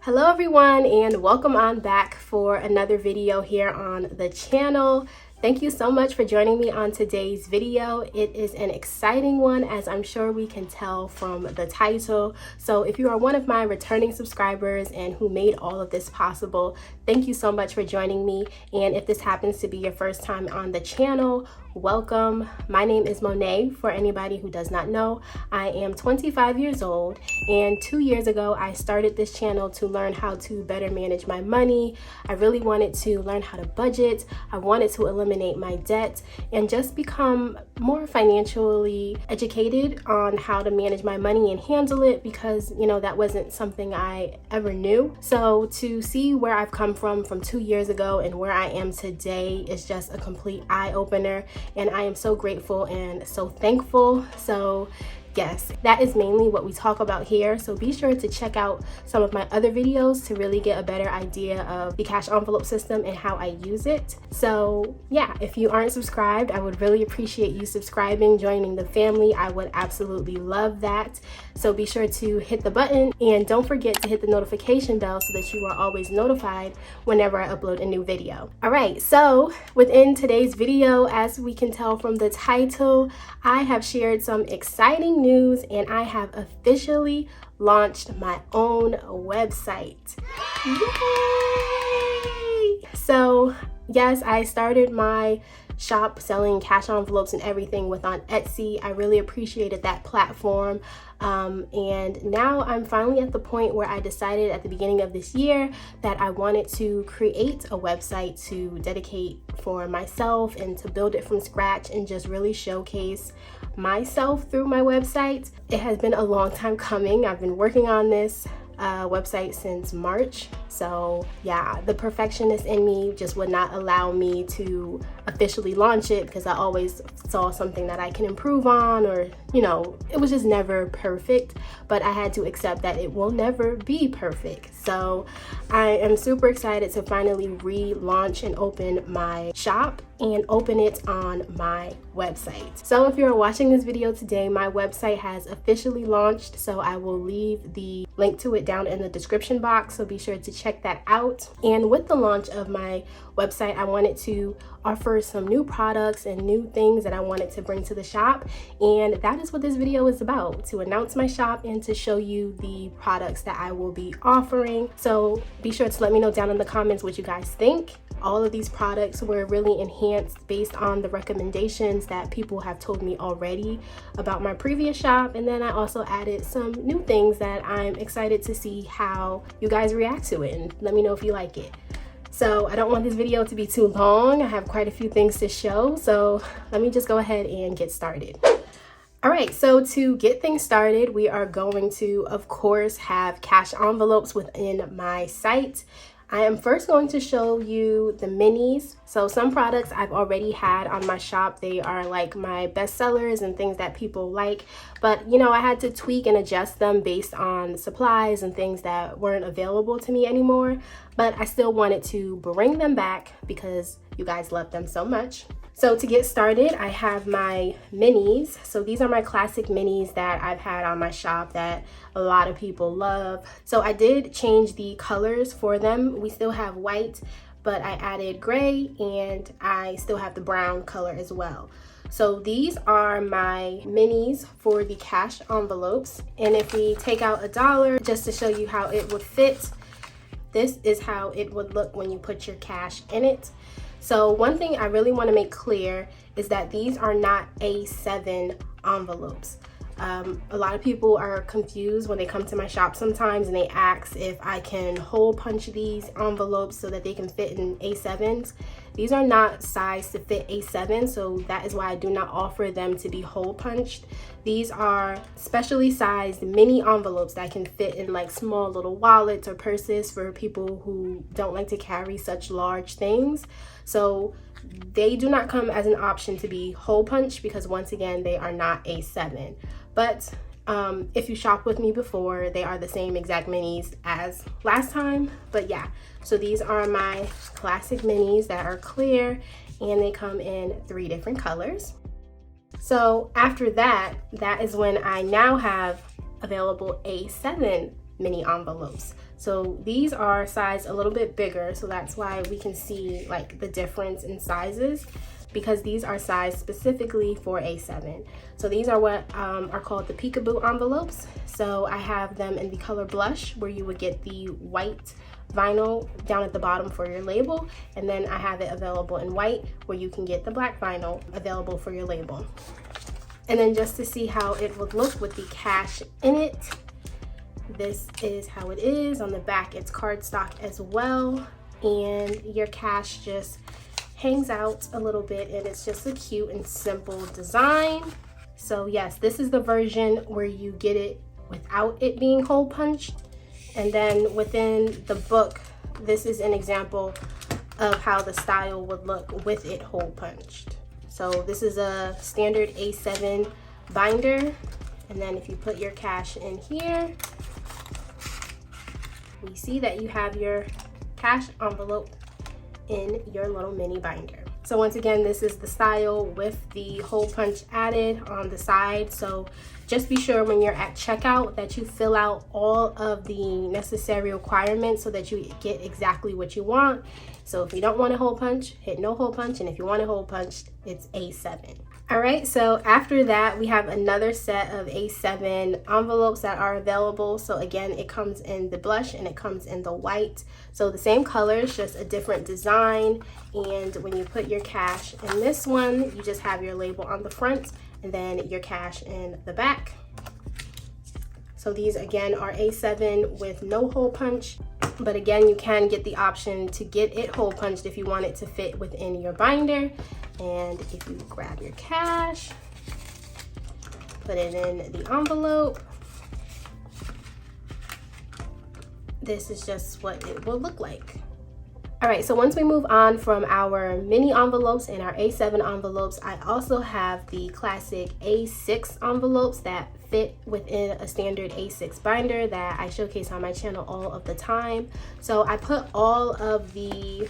Hello everyone, and welcome on back for another video here on the channel. Thank you so much for joining me on today's video. It is an exciting one, as I'm sure we can tell from the title. So if you are one of my returning subscribers and who made all of this possible, thank you so much for joining me. And if this happens to be your first time on the channel, welcome. My name is Monet. For anybody who does not know, I am 25 years old, and 2 years ago I started this channel to learn how to better manage my money. I really wanted to learn how to budget. I wanted to eliminate my debt and just become more financially educated on how to manage my money and handle it, because that wasn't something I ever knew. So to see where I've come from 2 years ago and where I am today is just a complete eye-opener. And I am so grateful and so thankful. So yes, that is mainly what we talk about here. So be sure to check out some of my other videos to really get a better idea of the cash envelope system and how I use it. So yeah, if you aren't subscribed, I would really appreciate you subscribing, joining the family. I would absolutely love that. So be sure to hit the button and don't forget to hit the notification bell so that you are always notified whenever I upload a new video. All right, so within today's video, as we can tell from the title, I have shared some exciting news and I have officially launched my own website. Yay! So yes, I started my shop selling cash envelopes and everything on Etsy. I really appreciated that platform. And now I'm finally at the point where I decided at the beginning of this year that I wanted to create a website to dedicate for myself and to build it from scratch and just really showcase myself through my website. It has been a long time coming. I've been working on this website since March. So yeah, the perfectionist in me just would not allow me to officially launch it, because I always saw something that I can improve on, or it was just never perfect. But I had to accept that it will never be perfect. So I am super excited to finally relaunch and open my shop and open it on my website. So if you're watching this video today, my website has officially launched, so I will leave the link to it down in the description box, so be sure to check that out. And with the launch of my website, I wanted to offer some new products and new things that I wanted to bring to the shop, and that is what this video is about, to announce my shop and to show you the products that I will be offering. So be sure to let me know down in the comments what you guys think. All of these products were really enhanced based on the recommendations that people have told me already about my previous shop, and then I also added some new things that I'm excited to see how you guys react to it, and let me know if you like it. So I don't want this video to be too long. I have quite a few things to show, so let me just go ahead and get started. All right, so to get things started, we are going to, of course, have cash envelopes within my site. I am first going to show you the minis. So some products I've already had on my shop. They are like my best sellers and things that people like. But I had to tweak and adjust them based on supplies and things that weren't available to me anymore. But I still wanted to bring them back because you guys love them so much. So to get started, I have my minis. So these are my classic minis that I've had on my shop that a lot of people love. So I did change the colors for them. We still have white, but I added gray, and I still have the brown color as well. So these are my minis for the cash envelopes. And if we take out $1 just to show you how it would fit, this is how it would look when you put your cash in it. So one thing I really want to make clear is that these are not A7 envelopes. A lot of people are confused when they come to my shop sometimes, and they ask if I can hole punch these envelopes so that they can fit in A7s. These are not sized to fit A7, so that is why I do not offer them to be hole punched. These are specially sized mini envelopes that can fit in like small little wallets or purses for people who don't like to carry such large things. So they do not come as an option to be hole punched, because once again, they are not A7. But if you shop with me before, they are the same exact minis as last time. But yeah, so these are my classic minis that are clear, and they come in 3 different colors. So after that, that is when I now have available A7 mini envelopes. So these are sized a little bit bigger, so that's why we can see like the difference in sizes, because these are sized specifically for A7. So these are what are called the peekaboo envelopes. So I have them in the color blush, where you would get the white vinyl down at the bottom for your label, and then I have it available in white, where you can get the black vinyl available for your label. And then just to see how it would look with the cash in it, this is how it is. On the back it's cardstock as well, and your cash just hangs out a little bit, and it's just a cute and simple design. So yes, this is the version where you get it without it being hole punched. And then within the book, this is an example of how the style would look with it hole punched. So this is a standard A7 binder, and then if you put your cash in here, we see that you have your cash envelope in your little mini binder. So once again, this is the style with the hole punch added on the side. So just be sure when you're at checkout that you fill out all of the necessary requirements so that you get exactly what you want. So if you don't want a hole punch, hit no hole punch, and if you want a hole punched, it's A7. All right, so after that, we have another set of A7 envelopes that are available. So again, it comes in the blush and it comes in the white. So the same colors, just a different design. And when you put your cash in this one, you just have your label on the front and then your cash in the back. So these again are A7 with no hole punch. But again, you can get the option to get it hole punched if you want it to fit within your binder. And if you grab your cash, put it in the envelope, this is just what it will look like. All right, so once we move on from our mini envelopes and our A7 envelopes, I also have the classic A6 envelopes that fit within a standard A6 binder that I showcase on my channel all of the time. So I put all of the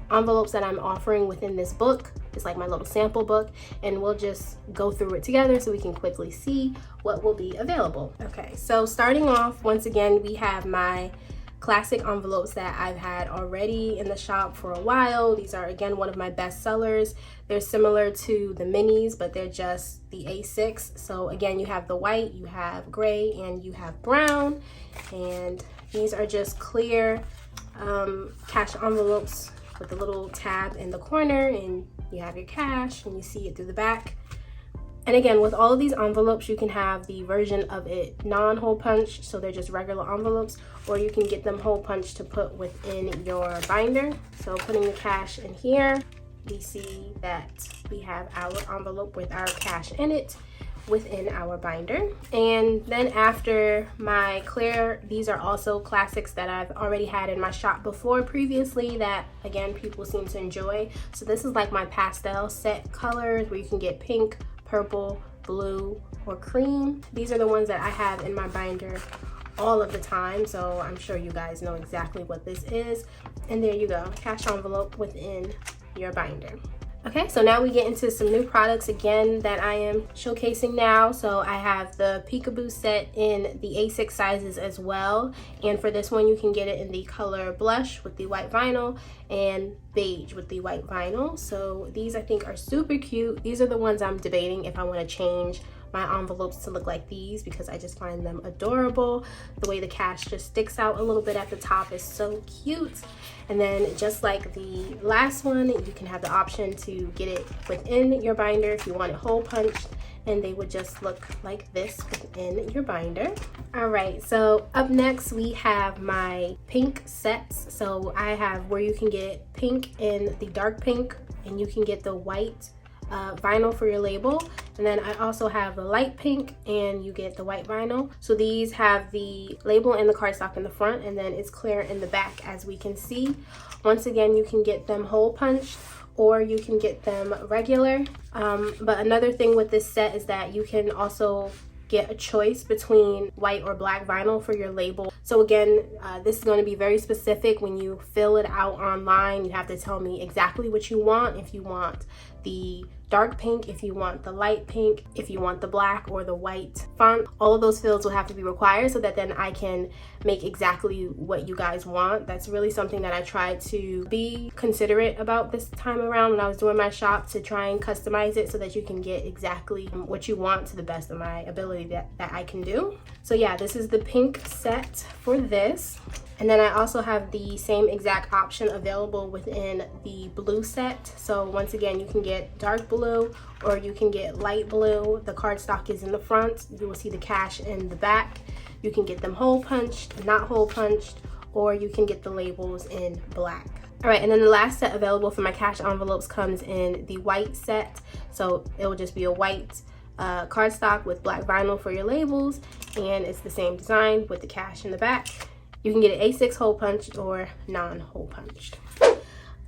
envelopes that I'm offering within this book. It's like my little sample book, and we'll just go through it together so we can quickly see what will be available. Okay, so starting off, once again, we have my classic envelopes that I've had already in the shop for a while. These are again one of my best sellers. They're similar to the minis, but they're just the A6. So again, you have the white, you have gray, and you have brown, and these are just clear cash envelopes with a little tab in the corner, and you have your cash and you see it through the back. And again, with all of these envelopes, you can have the version of it non-hole punch, so they're just regular envelopes, or you can get them hole punch to put within your binder. So putting the cash in here, we see that we have our envelope with our cash in it within our binder. And then after my clear, these are also classics that I've already had in my shop before previously that again people seem to enjoy. So this is like my pastel set colors where you can get pink, purple, blue, or cream. These are the ones that I have in my binder all of the time, so I'm sure you guys know exactly what this is. And there you go, cash envelope within your binder. Okay, so now we get into some new products again that I am showcasing now. So I have the peekaboo set in the A6 sizes as well, and for this one you can get it in the color blush with the white vinyl and beige with the white vinyl. So these I think are super cute. These are the ones I'm debating if I want to change my envelopes to look like these, because I just find them adorable. The way the cash just sticks out a little bit at the top is so cute. And then just like the last one, you can have the option to get it within your binder if you want it hole punched, and they would just look like this within your binder. All right, so up next we have my pink sets. So I have where you can get pink in the dark pink, and you can get the white vinyl for your label, and then I also have the light pink and you get the white vinyl. So these have the label and the cardstock in the front, and then it's clear in the back, as we can see. Once again, you can get them hole punched or you can get them regular, but another thing with this set is that you can also get a choice between white or black vinyl for your label. So again, this is going to be very specific. When you fill it out online, you have to tell me exactly what you want. If you want the dark pink, if you want the light pink, if you want the black or the white font. All of those fields will have to be required so that then I can make exactly what you guys want. That's really something that I tried to be considerate about this time around when I was doing my shop, to try and customize it so that you can get exactly what you want to the best of my ability that I can do. So yeah, this is the pink set for this. And then I also have the same exact option available within the blue set. So once again, you can get dark blue or you can get light blue. The cardstock is in the front. You will see the cash in the back. You can get them hole punched, not hole punched, or you can get the labels in black. All right, and then the last set available for my cash envelopes comes in the white set. So it will just be a white cardstock with black vinyl for your labels, and it's the same design with the cash in the back. You can get it A6 hole punched or non-hole punched.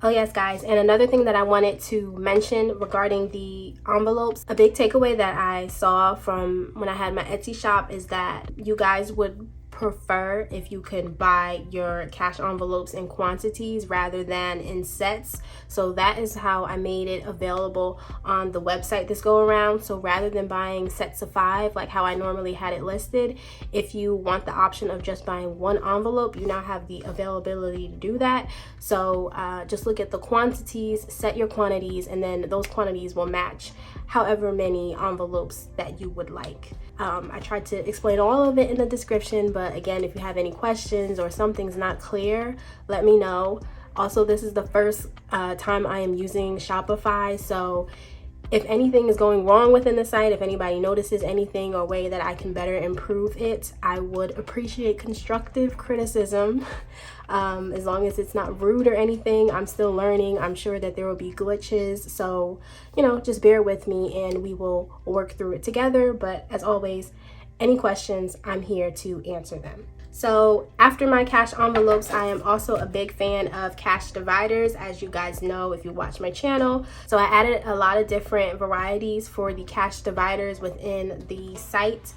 Oh yes guys, and another thing that I wanted to mention regarding the envelopes, a big takeaway that I saw from when I had my Etsy shop is that you guys would prefer if you can buy your cash envelopes in quantities rather than in sets. So that is how I made it available on the website this go around. So rather than buying sets of 5 like how I normally had it listed, if you want the option of just buying one envelope, you now have the availability to do that. So just look at the quantities, set your quantities, and then those quantities will match however many envelopes that you would like. I tried to explain all of it in the description, but again, if you have any questions or something's not clear, let me know. Also, this is the first time I am using Shopify, so if anything is going wrong within the site, if anybody notices anything or way that I can better improve it, I would appreciate constructive criticism. As long as it's not rude or anything, I'm still learning. I'm sure that there will be glitches, so just bear with me and we will work through it together. But as always, any questions, I'm here to answer them. So after my cash envelopes, I am also a big fan of cash dividers, as you guys know if you watch my channel. So I added a lot of different varieties for the cash dividers within the site.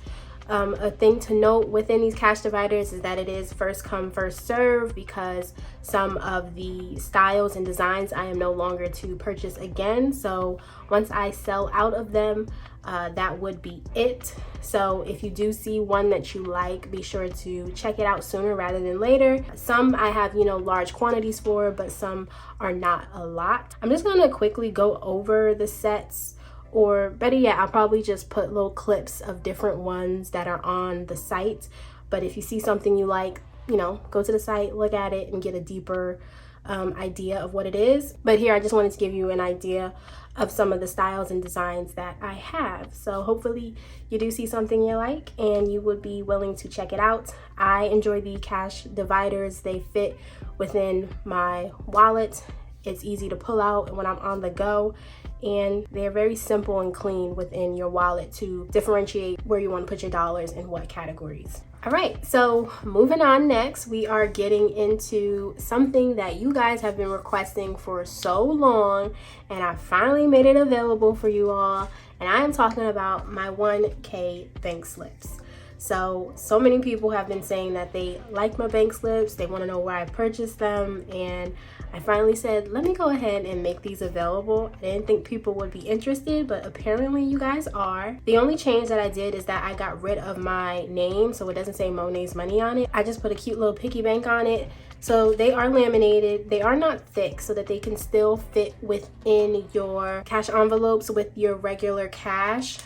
A thing to note within these cash dividers is that it is first come, first serve, because some of the styles and designs I am no longer to purchase again. So once I sell out of them, that would be it. So if you do see one that you like, be sure to check it out sooner rather than later. Some I have large quantities for, but some are not a lot. I'm just gonna quickly go over the sets, or better yet, I'll probably just put little clips of different ones that are on the site. But if you see something you like, go to the site, look at it, and get a deeper idea of what it is. But here I just wanted to give you an idea of some of the styles and designs that I have. So hopefully you do see something you like and you would be willing to check it out. I enjoy the cash dividers. They fit within my wallet. It's easy to pull out when I'm on the go, and they're very simple and clean within your wallet to differentiate where you want to put your dollars in what categories. All right, so moving on, next we are getting into something that you guys have been requesting for so long, and I finally made it available for you all, and I am talking about my 1K bank slips. So many people have been saying that they like my bank slips, they want to know where I purchased them, and I finally said, let me go ahead and make these available. I didn't think people would be interested, but apparently you guys are. The only change that I did is that I got rid of my name, so it doesn't say Monets Money on it. I just put a cute little piggy bank on it. So they are laminated. They are not thick, so that they can still fit within your cash envelopes with your regular cash.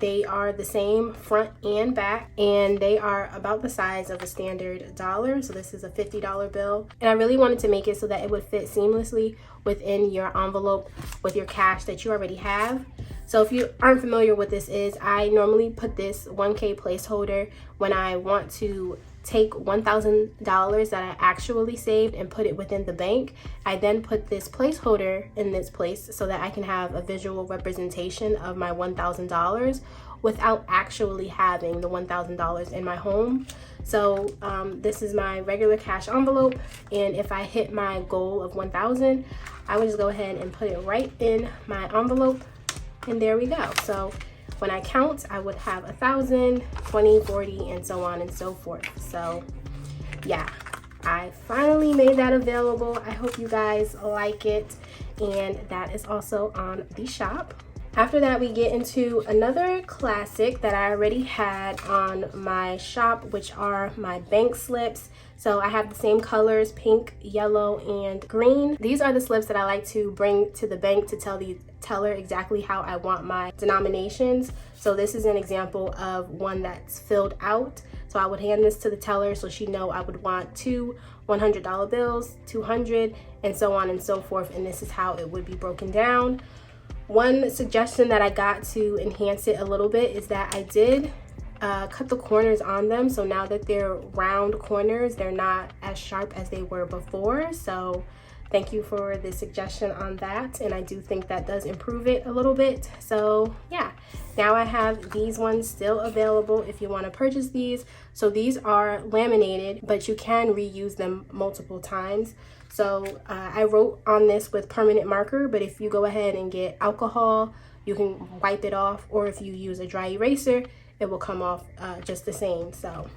They are the same front and back, and they are about the size of a standard dollar. So this is a $50 bill. And I really wanted to make it so that it would fit seamlessly within your envelope with your cash that you already have. So if you aren't familiar with this is, I normally put this 1K placeholder when I want to take $1,000 that I actually saved and put it within the bank. I then put this placeholder in this place so that I can have a visual representation of my $1,000 without actually having the $1,000 in my home. So this is my regular cash envelope, and if I hit my goal of 1,000, I would just go ahead and put it right in my envelope, and there we go. So when I count, I would have 1,000, 20, 40, and so on and so forth. So yeah, I finally made that available. I hope you guys like it, and that is also on the shop. After that, we get into another classic that I already had on my shop, which are my bank slips. So I have the same colors, pink, yellow, and green. These are the slips that I like to bring to the bank to tell the teller exactly how I want my denominations. So this is an example of one that's filled out. So I would hand this to the teller so she know I would want 2 $100 bills, 200, and so on and so forth. And this is how it would be broken down. One suggestion that I got to enhance it a little bit is that I did cut the corners on them. So now that they're round corners, they're not as sharp as they were before. So thank you for the suggestion on that. And I do think that does improve it a little bit. So yeah, now I have these ones still available if you want to purchase these. So these are laminated, but you can reuse them multiple times. So I wrote on this with permanent marker, but if you go ahead and get alcohol, you can wipe it off, or if you use a dry eraser, it will come off just the same. So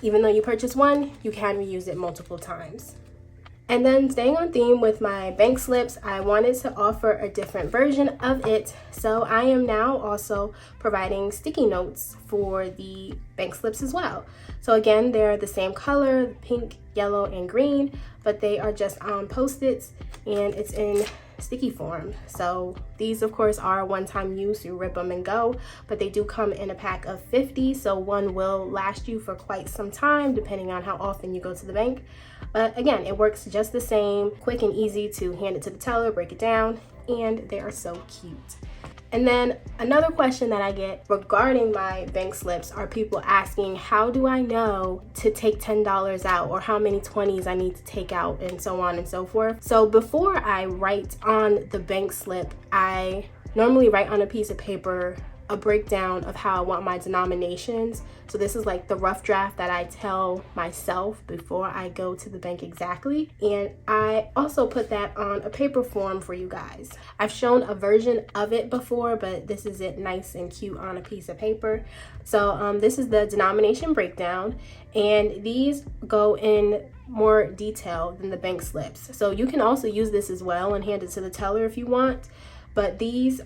even though you purchase one, you can reuse it multiple times. And then staying on theme with my bank slips, I wanted to offer a different version of it. So I am now also providing sticky notes for the bank slips as well. So again, they're the same color, pink, yellow, and green, but they are just on Post-its and it's in sticky form. So these of course are one-time use, you rip them and go, but they do come in a pack of 50, so one will last you for quite some time depending on how often you go to the bank. But again, it works just the same, quick and easy to hand it to the teller, break it down, and they are so cute. And then another question that I get regarding my bank slips are people asking, how do I know to take $10 out, or how many 20s I need to take out, and so on and so forth. So before I write on the bank slip, I normally write on a piece of paper a breakdown of how I want my denominations. So this is like the rough draft that I tell myself before I go to the bank exactly. And I also put that on a paper form for you guys. I've shown a version of it before, but this is it nice and cute on a piece of paper. So this is the denomination breakdown, and these go in more detail than the bank slips. So you can also use this as well and hand it to the teller if you want, but these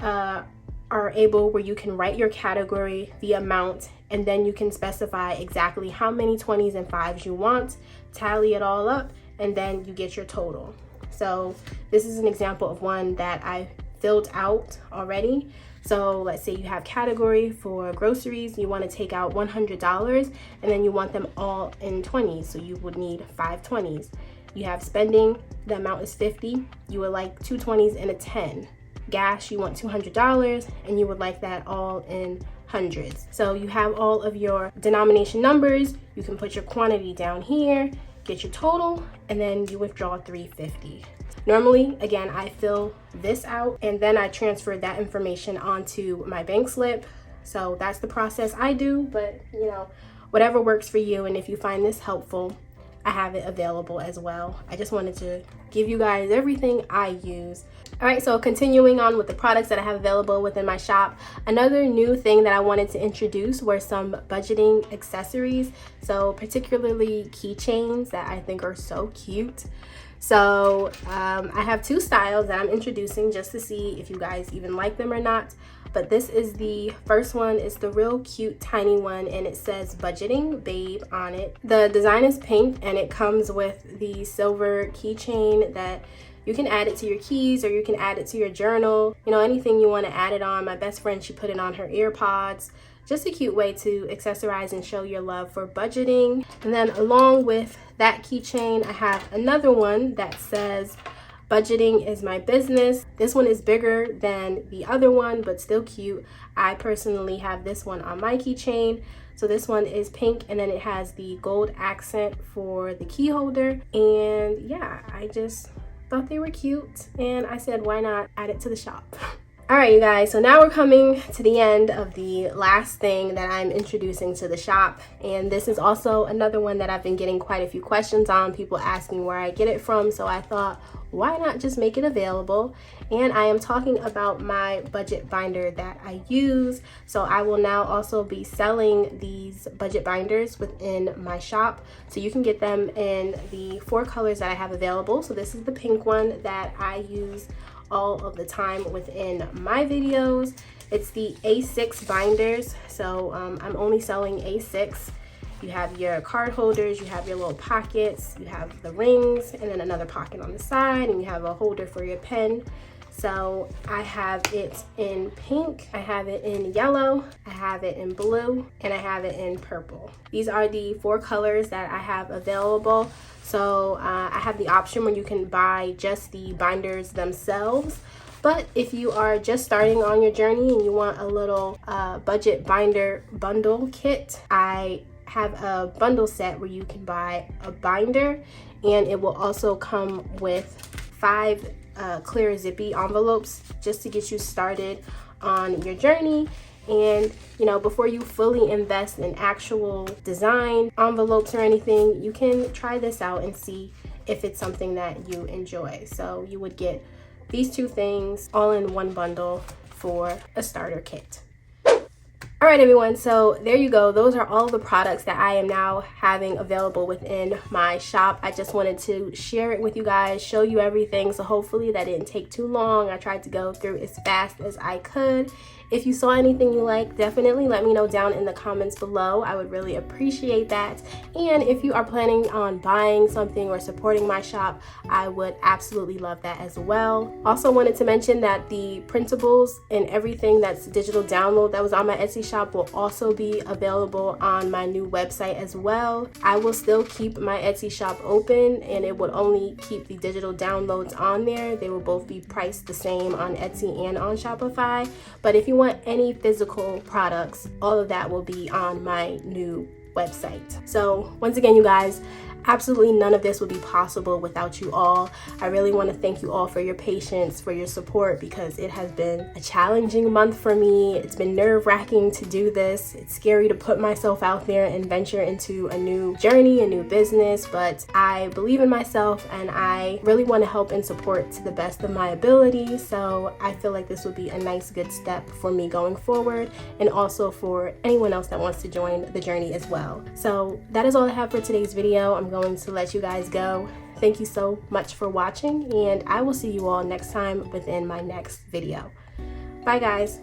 are able where you can write your category, the amount, and then you can specify exactly how many 20s and 5s you want, tally it all up, and then you get your total. So this is an example of one that I filled out already. So let's say you have category for groceries, you want to take out $100, and then you want them all in 20s, so you would need 5 20s. You have spending, the amount is 50, you would like 2 20s and a 10. Gas, you want $200, and you would like that all in hundreds. So you have all of your denomination numbers, you can put your quantity down here, get your total, and then you withdraw $350. Normally, again, I fill this out and then I transfer that information onto my bank slip. So that's the process I do, but you know, whatever works for you. And if you find this helpful, I have it available as well. I just wanted to give you guys everything I use. All right, so continuing on with the products that I have available within my shop, another new thing that I wanted to introduce were some budgeting accessories. So particularly keychains that I think are so cute. So I have 2 styles that I'm introducing just to see if you guys even like them or not. But this is the first one. It's the real cute tiny one, and it says budgeting babe on it. The design is pink and it comes with the silver keychain that you can add it to your keys, or you can add it to your journal, you know, anything you want to add it on. My best friend, she put it on her earpods. Just a cute way to accessorize and show your love for budgeting. And then along with that keychain, I have another one that says budgeting is my business. This one is bigger than the other one, but still cute. I personally have this one on my keychain. So this one is pink, and then it has the gold accent for the key holder. And yeah, I just thought they were cute, and I said, why not add it to the shop? All right, you guys, so now we're coming to the end of the last thing that I'm introducing to the shop, and this is also another one that I've been getting quite a few questions on, people asking where I get it from, so I thought, why not just make it available? And I am talking about my budget binder that I use. So I will now also be selling these budget binders within my shop, so you can get them in the 4 colors that I have available. So this is the pink one that I use all of the time within my videos. It's the A6 binders, so I'm only selling A6. You have your card holders, you have your little pockets, you have the rings, and then another pocket on the side, and you have a holder for your pen. So I have it in pink, I have it in yellow, I have it in blue, and I have it in purple. These are the 4 colors that I have available. So I have the option where you can buy just the binders themselves. But if you are just starting on your journey and you want a little budget binder bundle kit, I have a bundle set where you can buy a binder, and it will also come with 5 clear zippy envelopes just to get you started on your journey. And you know, before you fully invest in actual design envelopes or anything, you can try this out and see if it's something that you enjoy. So you would get these 2 things all in one bundle for a starter kit. All right, everyone, so there you go. Those are all the products that I am now having available within my shop. I just wanted to share it with you guys, show you everything, so hopefully that didn't take too long. I tried to go through as fast as I could. If you saw anything you like, definitely let me know down in the comments below. I would really appreciate that. And if you are planning on buying something or supporting my shop, I would absolutely love that as well. Also wanted to mention that the printables and everything that's digital download that was on my Etsy shop will also be available on my new website as well. I will still keep my Etsy shop open, and it would only keep the digital downloads on there. They will both be priced the same on Etsy and on Shopify. But if you want any physical products, all of that will be on my new website. So once again, you guys, absolutely none of this would be possible without you all. I really want to thank you all for your patience, for your support, because it has been a challenging month for me. It's been nerve-wracking to do this. It's scary to put myself out there and venture into a new journey, a new business, but I believe in myself and I really want to help and support to the best of my ability. So I feel like this would be a nice, good step for me going forward, and also for anyone else that wants to join the journey as well. So that is all I have for today's video. I'm going to let you guys go. Thank you so much for watching, and I will see you all next time within my next video. Bye, guys.